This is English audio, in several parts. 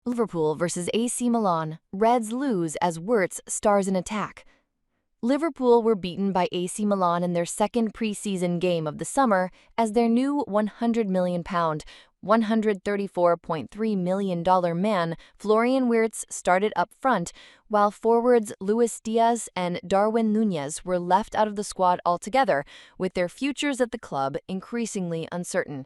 Liverpool versus AC Milan. Reds lose as Wirtz stars in attack. Liverpool were beaten by AC Milan in their second preseason game of the summer as their new £100 million, $134.3 million man Florian Wirtz started up front, while forwards Luis Díaz and Darwin Núñez were left out of the squad altogether, with their futures at the club increasingly uncertain.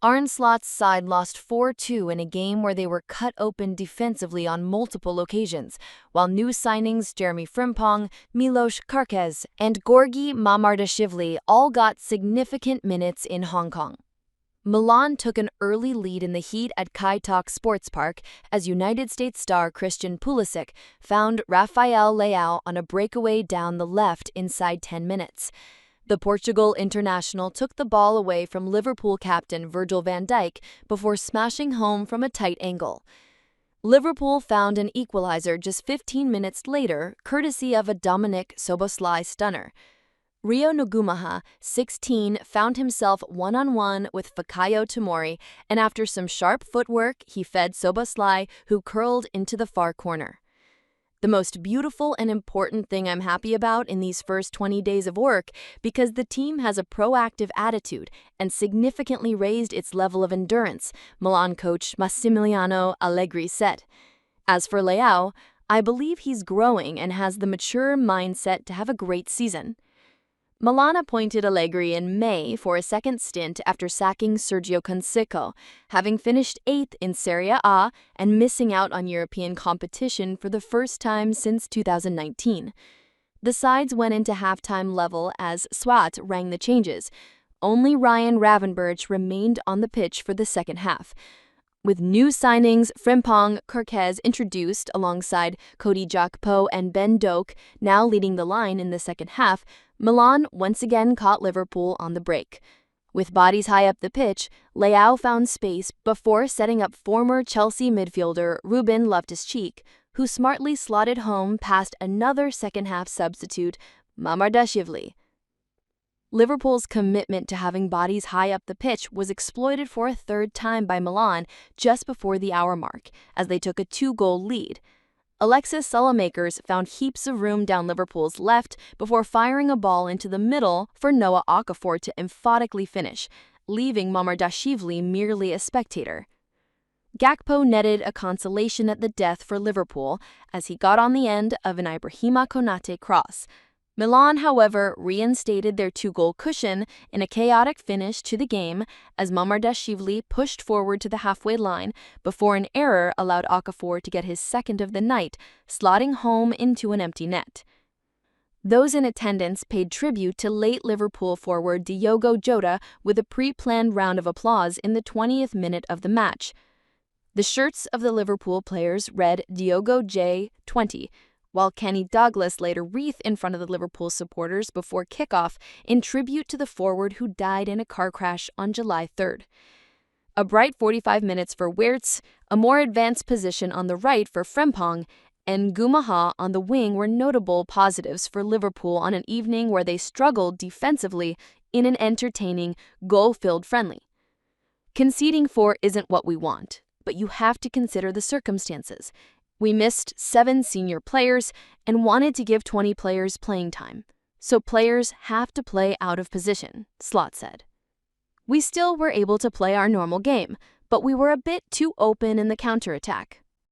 Arne Slot's side lost 4-2 in a game where they were cut open defensively on multiple occasions, while new signings Jeremie Frimpong, Milos Kerkez, and Giorgi Mamardashvili all got significant minutes in Hong Kong. Milan took an early lead in the heat at Kai Tak Sports Park as United States star Christian Pulisic found Rafael Leão on a breakaway down the left inside 10 minutes. The Portugal international took the ball away from Liverpool captain Virgil van Dijk before smashing home from a tight angle. Liverpool found an equalizer just 15 minutes later, courtesy of a Dominik Szoboszlai stunner. Rio Ngumaha, 16, found himself one-on-one with Fikayo Tomori, and after some sharp footwork, he fed Szoboszlai, who curled into the far corner. The most beautiful and important thing I'm happy about in these first 20 days of work, because the team has a proactive attitude and significantly raised its level of endurance, Milan coach Massimiliano Allegri said. As for Leão, I believe he's growing and has the mature mindset to have a great season. Milan appointed Allegri in May for a second stint after sacking Sergio Canseco, having finished 8th in Serie A and missing out on European competition for the first time since 2019. The sides went into halftime level as SWAT rang the changes. Only Ryan Gravenberch remained on the pitch for the second half. With new signings, Frimpong, Kerkez introduced alongside Cody Gakpo and Ben Doak now leading the line in the second half, Milan once again caught Liverpool on the break. With bodies high up the pitch, Leão found space before setting up former Chelsea midfielder Ruben Loftus-Cheek, who smartly slotted home past another second-half substitute, Mamardashvili. Liverpool's commitment to having bodies high up the pitch was exploited for a third time by Milan just before the hour mark, as they took a 2-goal lead. Alexis Salamakers found heaps of room down Liverpool's left before firing a ball into the middle for Noah Okafor to emphatically finish, leaving Mamardashvili merely a spectator. Gakpo netted a consolation at the death for Liverpool as he got on the end of an Ibrahima Konate cross. Milan, however, reinstated their 2-goal cushion in a chaotic finish to the game as Mamardashvili pushed forward to the halfway line before an error allowed Okafor to get his second of the night, slotting home into an empty net. Those in attendance paid tribute to late Liverpool forward Diogo Jota with a pre-planned round of applause in the 20th minute of the match. The shirts of the Liverpool players read Diogo J. 20, while Kenny Douglas laid a wreath in front of the Liverpool supporters before kickoff in tribute to the forward who died in a car crash on July 3rd. A bright 45 minutes for Wirtz, a more advanced position on the right for Frimpong, and Ngumaha on the wing were notable positives for Liverpool on an evening where they struggled defensively in an entertaining, goal-filled friendly. Conceding 4 isn't what we want, but you have to consider the circumstances. We missed 7 senior players and wanted to give 20 players playing time, so players have to play out of position, Slot said. We still were able to play our normal game, but we were a bit too open in the counterattack.